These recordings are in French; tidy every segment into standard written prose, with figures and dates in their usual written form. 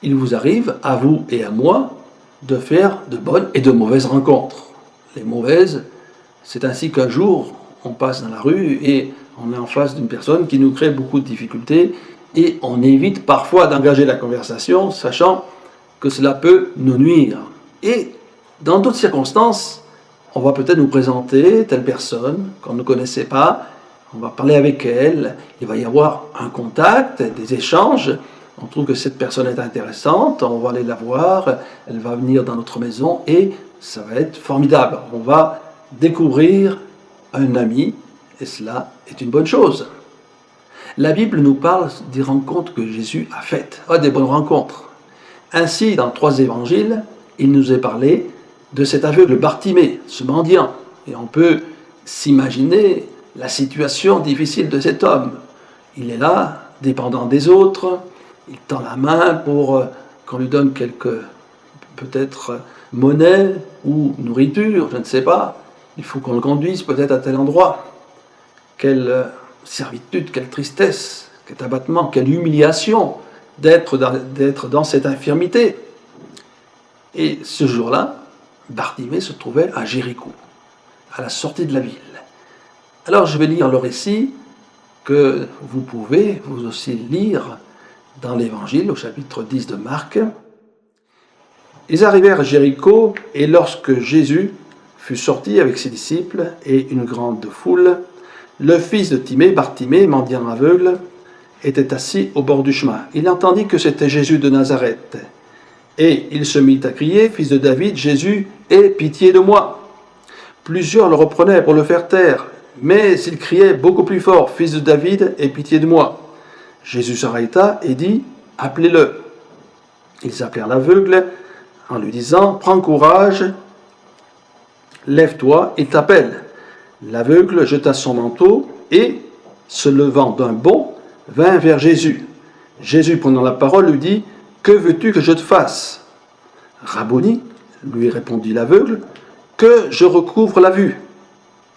il vous arrive, à vous et à moi, de faire de bonnes et de mauvaises rencontres. Les mauvaises, c'est ainsi qu'un jour, on passe dans la rue et on est en face d'une personne qui nous crée beaucoup de difficultés et on évite parfois d'engager la conversation, sachant que cela peut nous nuire. Et dans d'autres circonstances, on va peut-être nous présenter telle personne qu'on ne connaissait pas, on va parler avec elle, il va y avoir un contact, des échanges, on trouve que cette personne est intéressante, on va aller la voir, elle va venir dans notre maison et ça va être formidable. On va découvrir un ami et cela est une bonne chose. La Bible nous parle des rencontres que Jésus a faites, des bonnes rencontres. Ainsi, dans 3 évangiles, il nous est parlé de cet aveugle Bartimée, ce mendiant. Et on peut s'imaginer la situation difficile de cet homme. Il est là, dépendant des autres, il tend la main pour qu'on lui donne quelques, peut-être, monnaie ou nourriture, je ne sais pas. Il faut qu'on le conduise peut-être à tel endroit. Quelle servitude, quelle tristesse, quel abattement, quelle humiliation d'être dans cette infirmité. Et ce jour-là, Bartimée se trouvait à Jéricho, à la sortie de la ville. Alors je vais lire le récit que vous pouvez vous aussi lire dans l'Évangile, au chapitre 10 de Marc. Ils arrivèrent à Jéricho, et lorsque Jésus fut sorti avec ses disciples et une grande foule, le fils de Timée, Bartimée, mendiant aveugle, était assis au bord du chemin. Il entendit que c'était Jésus de Nazareth. Et il se mit à crier, « Fils de David, Jésus, aie pitié de moi !» Plusieurs le reprenaient pour le faire taire, mais il criait beaucoup plus fort, « Fils de David, aie pitié de moi !» Jésus s'arrêta et dit, « Appelez-le !» Ils appelèrent l'aveugle en lui disant, « Prends courage, lève-toi, il t'appelle. » L'aveugle jeta son manteau et, se levant d'un bond, vint vers Jésus. Jésus, prenant la parole, lui dit, « Que veux-tu que je te fasse ?» « Rabboni, lui répondit l'aveugle, « que je recouvre la vue. »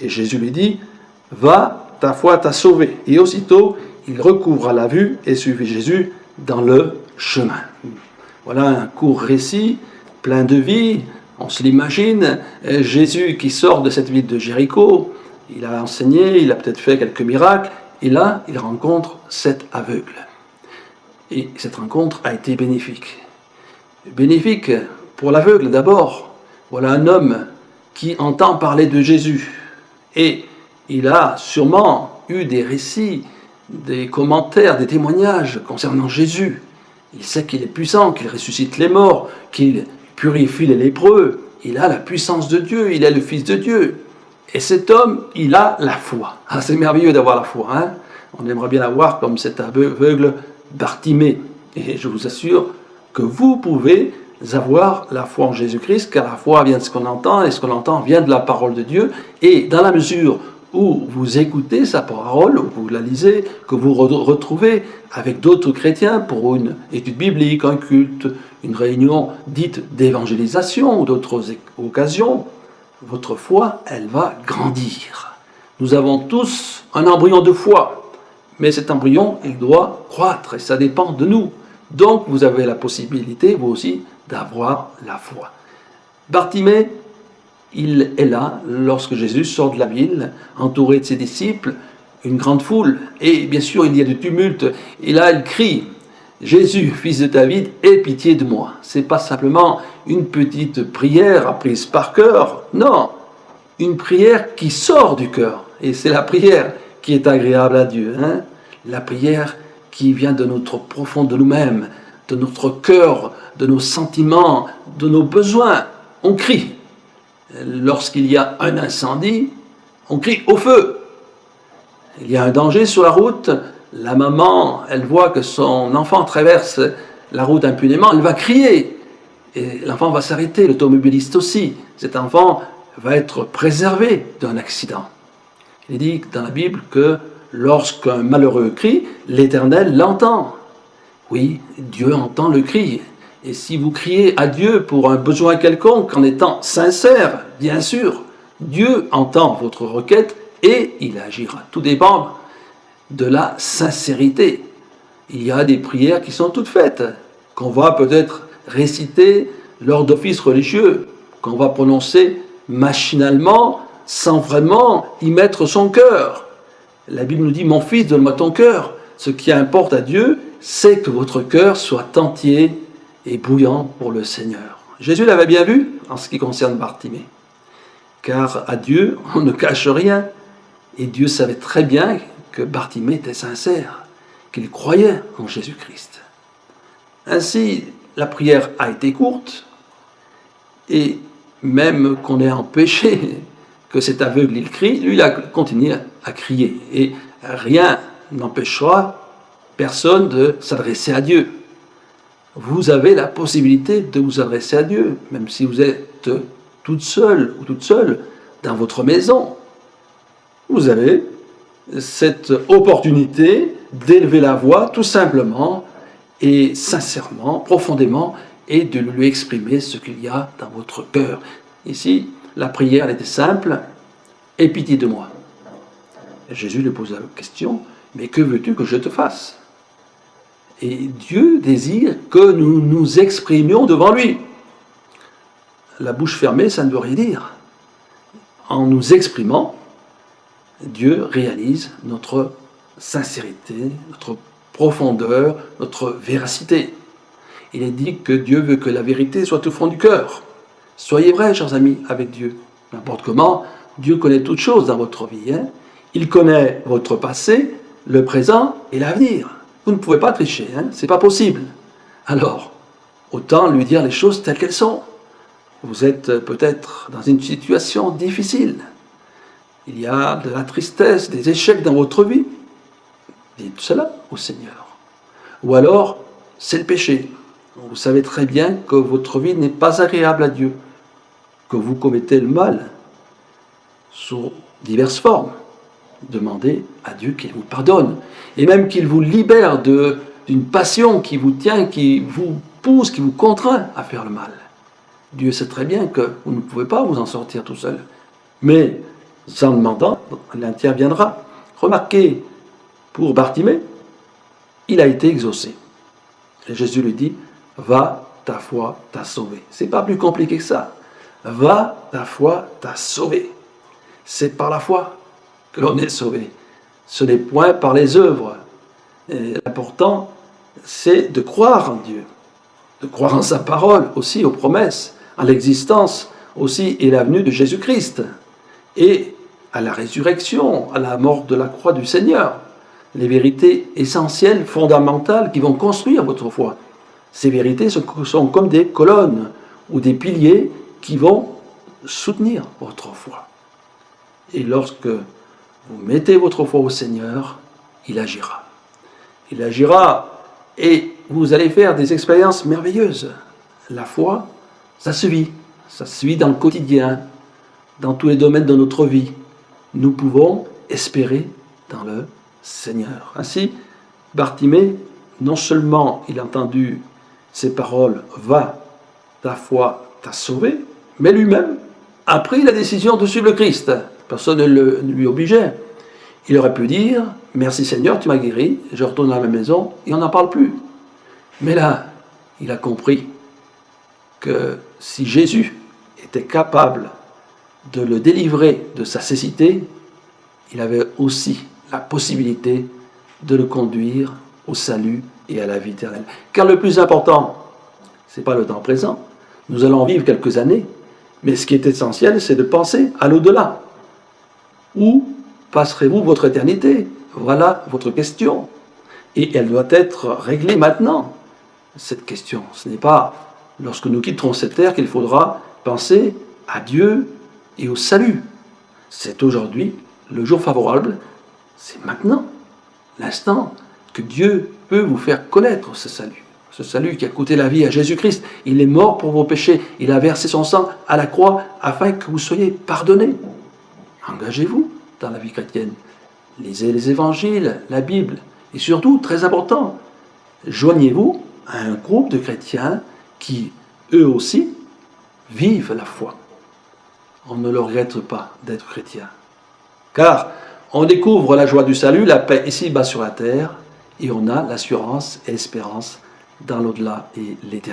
Et Jésus lui dit, « Va, ta foi t'a sauvé. » Et aussitôt, il recouvra la vue et suivit Jésus dans le chemin. Voilà un court récit, plein de vie. On se l'imagine, Jésus qui sort de cette ville de Jéricho, il a enseigné, il a peut-être fait quelques miracles, et là, il rencontre cet aveugle. Et cette rencontre a été bénéfique. Bénéfique pour l'aveugle d'abord. Voilà un homme qui entend parler de Jésus. Et il a sûrement eu des récits, des commentaires, des témoignages concernant Jésus. Il sait qu'il est puissant, qu'il ressuscite les morts, qu'il purifie les lépreux. Il a la puissance de Dieu, il est le Fils de Dieu. Et cet homme, il a la foi. Ah, c'est merveilleux d'avoir la foi. Hein? On aimerait bien l'avoir comme cet aveugle Bartimée. Et je vous assure que vous pouvez avoir la foi en Jésus-Christ, car la foi vient de ce qu'on entend, et ce qu'on entend vient de la parole de Dieu. Et dans la mesure où vous écoutez sa parole, où vous la lisez, que vous retrouvez avec d'autres chrétiens pour une étude biblique, un culte, une réunion dite d'évangélisation ou d'autres occasions, votre foi, elle va grandir. Nous avons tous un embryon de foi, mais cet embryon, il doit croître et ça dépend de nous. Donc, vous avez la possibilité, vous aussi, d'avoir la foi. Bartimée, il est là lorsque Jésus sort de la ville, entouré de ses disciples, une grande foule, et bien sûr, il y a du tumulte, et là, il crie, « Jésus, fils de David, aie pitié de moi !» Ce n'est pas simplement une petite prière apprise par cœur, non, une prière qui sort du cœur, et c'est la prière qui est agréable à Dieu, hein? La prière qui vient de notre profond de nous-mêmes, de notre cœur, de nos sentiments, de nos besoins. On crie. Lorsqu'il y a un incendie, on crie au feu. Il y a un danger sur la route, la maman, elle voit que son enfant traverse la route impunément, elle va crier. Et l'enfant va s'arrêter, l'automobiliste aussi. Cet enfant va être préservé d'un accident. Il est dit dans la Bible que lorsqu'un malheureux crie, l'Éternel l'entend. Oui, Dieu entend le cri. Et si vous criez à Dieu pour un besoin quelconque en étant sincère, bien sûr, Dieu entend votre requête et il agira. Tout dépend de la sincérité. Il y a des prières qui sont toutes faites. qu'on va peut-être réciter lors d'offices religieux, qu'on va prononcer machinalement, sans vraiment y mettre son cœur. La Bible nous dit, mon fils, donne-moi ton cœur. Ce qui importe à Dieu, c'est que votre cœur soit entier et bouillant pour le Seigneur. Jésus l'avait bien vu en ce qui concerne Bartimée. Car à Dieu, on ne cache rien. Et Dieu savait très bien que Bartimée était sincère, qu'il croyait en Jésus-Christ. Ainsi, la prière a été courte, et même qu'on ait empêché que cet aveugle il crie, lui il a continué à crier. Et rien n'empêchera personne de s'adresser à Dieu. Vous avez la possibilité de vous adresser à Dieu, même si vous êtes toute seule ou toute seule dans votre maison. Vous avez cette opportunité d'élever la voix tout simplement et sincèrement, profondément, et de lui exprimer ce qu'il y a dans votre cœur. Ici, la prière elle était simple, « Aie pitié de moi ». Jésus lui posa la question, « Mais que veux-tu que je te fasse ?» Et Dieu désire que nous nous exprimions devant lui. La bouche fermée, ça ne veut rien dire. En nous exprimant, Dieu réalise notre sincérité, notre profondeur, notre véracité. Il est dit que Dieu veut que la vérité soit au fond du cœur. Soyez vrais, chers amis, avec Dieu. N'importe comment, Dieu connaît toutes choses dans votre vie. Il connaît votre passé, le présent et l'avenir. Vous ne pouvez pas tricher, c'est pas possible. Alors, autant lui dire les choses telles qu'elles sont. Vous êtes peut-être dans une situation difficile. Il y a de la tristesse, des échecs dans votre vie. Dites cela au Seigneur. Ou alors, c'est le péché. Vous savez très bien que votre vie n'est pas agréable à Dieu, que vous commettez le mal sous diverses formes. Demandez à Dieu qu'il vous pardonne, et même qu'il vous libère d'une passion qui vous tient, qui vous pousse, qui vous contraint à faire le mal. Dieu sait très bien que vous ne pouvez pas vous en sortir tout seul. Mais, en demandant, il interviendra. Remarquez, pour Bartimée, il a été exaucé. Et Jésus lui dit, « Va, ta foi t'a sauvé. » C'est pas plus compliqué que ça. « Va, ta foi t'a sauvé. » C'est par la foi que l'on est sauvé. Ce n'est point par les œuvres. L'important, c'est de croire en Dieu, de croire en sa parole, aussi aux promesses, à l'existence aussi et la venue de Jésus-Christ, et à la résurrection, à la mort de la croix du Seigneur. Les vérités essentielles, fondamentales, qui vont construire votre foi. Ces vérités sont comme des colonnes ou des piliers qui vont soutenir votre foi. Et lorsque vous mettez votre foi au Seigneur, il agira. Il agira et vous allez faire des expériences merveilleuses. La foi, ça se vit. Ça se vit dans le quotidien, dans tous les domaines de notre vie. Nous pouvons espérer dans le Seigneur. Ainsi, Bartimée, non seulement il a entendu ces paroles « Va, ta foi t'a sauvé », mais lui-même a pris la décision de suivre le Christ. Personne ne lui obligeait. Il aurait pu dire « Merci Seigneur, tu m'as guéri, je retourne à ma maison » et on n'en parle plus. Mais là, il a compris que si Jésus était capable de le délivrer de sa cécité, il avait aussi la possibilité de le conduire au salut et à la vie éternelle. Car le plus important, ce n'est pas le temps présent. Nous allons vivre quelques années, mais ce qui est essentiel, c'est de penser à l'au-delà. Où passerez-vous votre éternité? Voilà votre question. Et elle doit être réglée maintenant, cette question. Ce n'est pas lorsque nous quitterons cette terre qu'il faudra penser à Dieu et au salut. C'est aujourd'hui le jour favorable, c'est maintenant, l'instant que Dieu peut vous faire connaître ce salut qui a coûté la vie à Jésus-Christ. Il est mort pour vos péchés, il a versé son sang à la croix afin que vous soyez pardonnés. Engagez-vous dans la vie chrétienne, lisez les évangiles, la Bible, et surtout, très important, joignez-vous à un groupe de chrétiens qui, eux aussi, vivent la foi. On ne le regrette pas d'être chrétien. Car on découvre la joie du salut, la paix ici-bas sur la terre, et on a l'assurance et l'espérance dans l'au-delà et l'éternité.